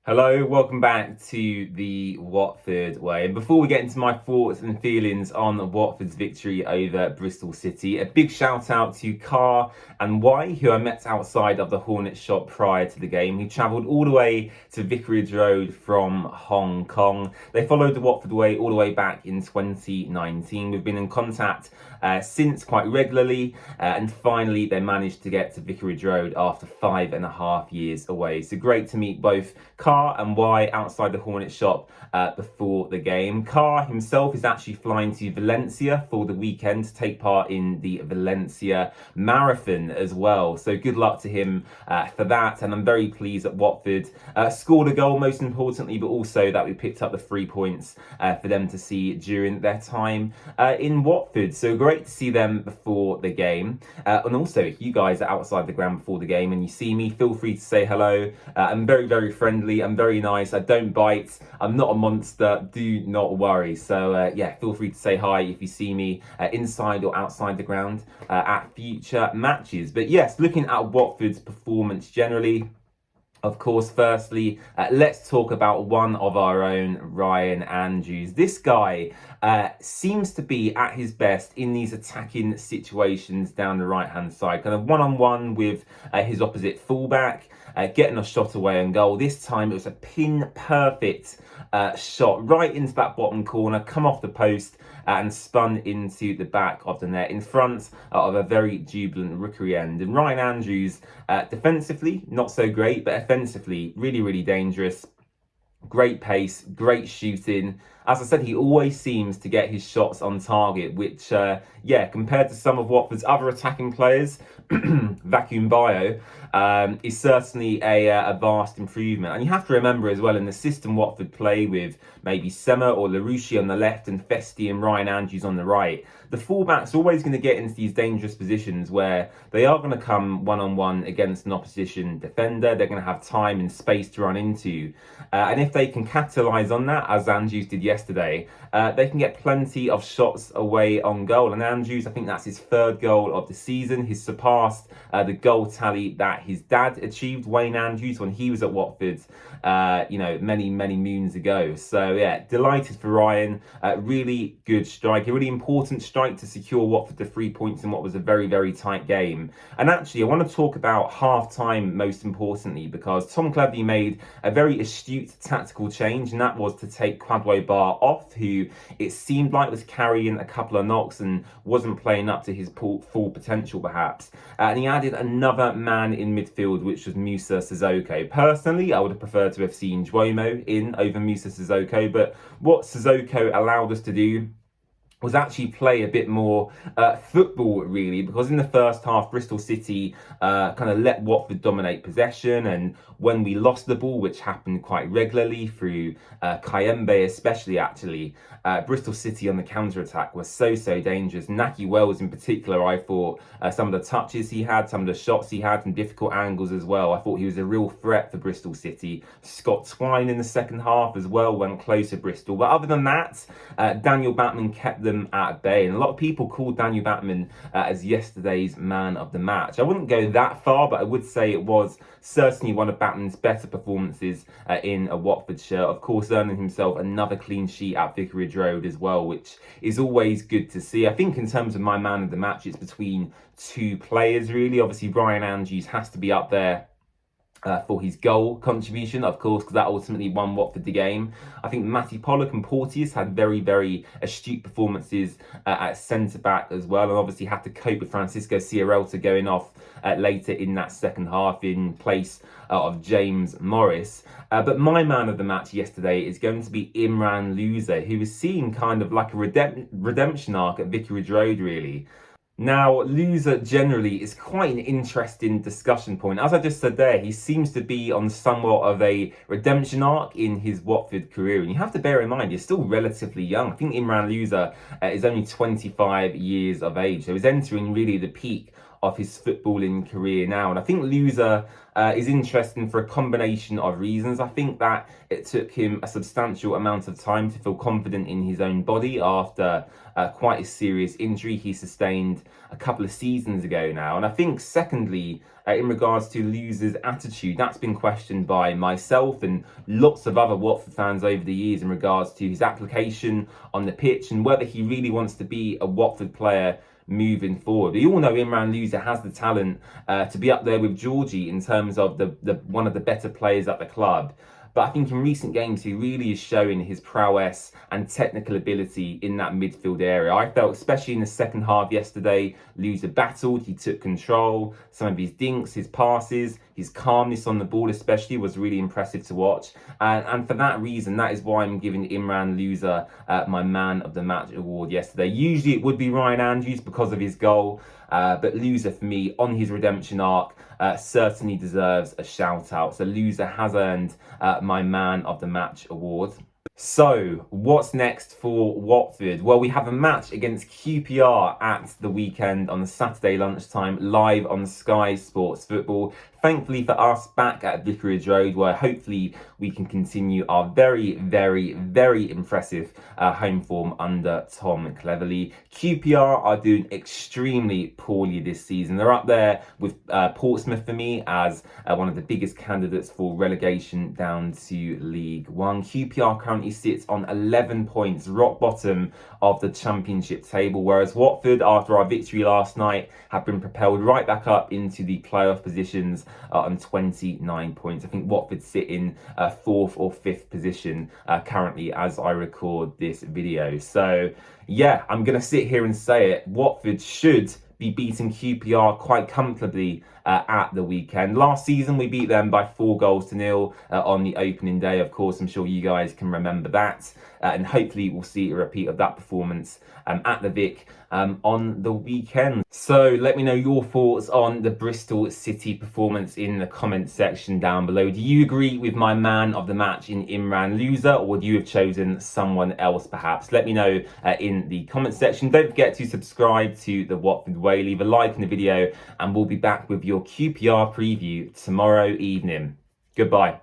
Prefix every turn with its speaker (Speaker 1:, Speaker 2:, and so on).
Speaker 1: Hello, welcome back to the Watford Way. And before we get into my thoughts and feelings on Watford's victory over Bristol City, a big shout out to Carr and Y, who I met outside of the Hornet shop prior to the game, who travelled all the way to Vicarage Road from Hong Kong. They followed the Watford Way all the way back in 2019. We've been in contact since quite regularly, and finally they managed to get to Vicarage Road after 5.5 years away. So great to meet both Carr and Y outside the Hornet shop before the game. Carr himself is actually flying to Valencia for the weekend to take part in the Valencia Marathon as well. So good luck to him for that. And I'm very pleased that Watford scored a goal, most importantly, but also that we picked up the 3 points for them to see during their time in Watford. So great to see them before the game. And also, if you guys are outside the ground before the game and you see me, feel free to say hello. I'm very, very friendly. I'm very nice. I don't bite. I'm not a monster. Do not worry. So yeah, feel free to say hi if you see me inside or outside the ground at future matches. But yes, looking at Watford's performance generally, of course, firstly, let's talk about one of our own, Ryan Andrews. This guy seems to be at his best in these attacking situations down the right-hand side, kind of one-on-one with his opposite fullback, getting a shot away on goal. This time it was a pin-perfect shot right into that bottom corner, come off the post and spun into the back of the net in front of a very jubilant rookery end. And Ryan Andrews, defensively, not so great, but offensively, really, really dangerous. Great pace, great shooting. As I said, he always seems to get his shots on target, which, yeah, compared to some of Watford's other attacking players, Vacuum Bio, is certainly a vast improvement. And you have to remember as well, in the system Watford play with maybe Sema or LaRouche on the left and Festi and Ryan Andrews on the right, the fullback's always going to get into these dangerous positions where they are going to come one-on-one against an opposition defender. They're going to have time and space to run into. And if they can capitalise on that, as Andrews did yesterday, they can get plenty of shots away on goal. And Andrews, I think that's his 3rd goal of the season. He's surpassed the goal tally that his dad achieved, Wayne Andrews, when he was at Watford, many, many moons ago. So yeah, delighted for Ryan. Really good strike, a really important strike to secure Watford to 3 points in what was a very, very tight game. And actually, I want to talk about half-time most importantly, because Tom Cleverley made a very astute tactical change, and that was to take Kwadwo Bar off, who it seemed like was carrying a couple of knocks and wasn't playing up to his full potential perhaps. And he added another man in midfield, which was Musa Sissoko. Personally, I would have preferred to have seen Duomo in over Musa Sissoko, but what Sissoko allowed us to do was actually play a bit more football, really, because in the first half, Bristol City kind of let Watford dominate possession, and when we lost the ball, which happened quite regularly through Kayembe especially, actually, Bristol City on the counter-attack was so dangerous. Naki Wells in particular, I thought some of the touches he had, some of the shots he had from difficult angles as well, I thought he was a real threat for Bristol City. Scott Twine in the second half as well went close to Bristol. But other than that, Daniel Batman kept them at bay, and a lot of people called Daniel Batman as yesterday's man of the match. I wouldn't go that far, but I would say it was certainly one of Batman's better performances in a Watford shirt. Of course, earning himself another clean sheet at Vicarage Road as well, which is always good to see. I think in terms of my man of the match, it's between 2 players really. Obviously, Ryan Andrews has to be up there for his goal contribution, of course, because that ultimately won Watford the game. I think Matty Pollock and Porteous had very, very astute performances at centre-back as well, and obviously had to cope with Francisco Sierralta going off later in that second half in place of James Morris. But my man of the match yesterday is going to be Imran Louza, who was seen kind of like a redemption arc at Vicarage Road, really. Now, Louza generally is quite an interesting discussion point. As I just said there, he seems to be on somewhat of a redemption arc in his Watford career. And you have to bear in mind, he's still relatively young. I think Imran Louza is only 25 years of age. So he's entering really the peak of his footballing career now. And I think loser is interesting for a combination of reasons. I think that it took him a substantial amount of time to feel confident in his own body after quite a serious injury he sustained a couple of seasons ago now. And I think, secondly, in regards to loser's attitude, that's been questioned by myself and lots of other Watford fans over the years in regards to his application on the pitch and whether he really wants to be a Watford player moving forward. We all know Imran Loser has the talent to be up there with Georgie in terms of the one of the better players at the club. But I think in recent games, he really is showing his prowess and technical ability in that midfield area. I felt, especially in the second half yesterday, Loser battled, he took control. Some of his dinks, his passes, his calmness on the ball especially was really impressive to watch. And for that reason, that is why I'm giving Imran Loser my Man of the Match award yesterday. Usually it would be Ryan Andrews because of his goal. But Loser, for me, on his redemption arc, certainly deserves a shout out. So Loser has earned my Man of the Match award. So, what's next for Watford? Well, we have a match against QPR at the weekend on the Saturday lunchtime, live on Sky Sports Football. Thankfully for us, back at Vicarage Road, where hopefully we can continue our very, very, very impressive home form under Tom Cleverley. QPR are doing extremely poorly this season. They're up there with Portsmouth for me as one of the biggest candidates for relegation down to League One. QPR currently sits on 11 points, rock bottom of the Championship table, whereas Watford, after our victory last night, have been propelled right back up into the playoff positions on 29 points. I think Watford sit in 4th or 5th position currently as I record this video. So yeah, I'm going to sit here and say it. Watford should be beating QPR quite comfortably at the weekend. Last season, we beat them by 4-0 on the opening day. Of course, I'm sure you guys can remember that. And hopefully we'll see a repeat of that performance at the Vic on the weekend. So let me know your thoughts on the Bristol City performance in the comment section down below. Do you agree with my Man of the Match in Imran Loser, or would you have chosen someone else perhaps? Let me know in the comment section. Don't forget to subscribe to The Watford Way. Leave a like in the video and we'll be back with your QPR preview tomorrow evening. Goodbye.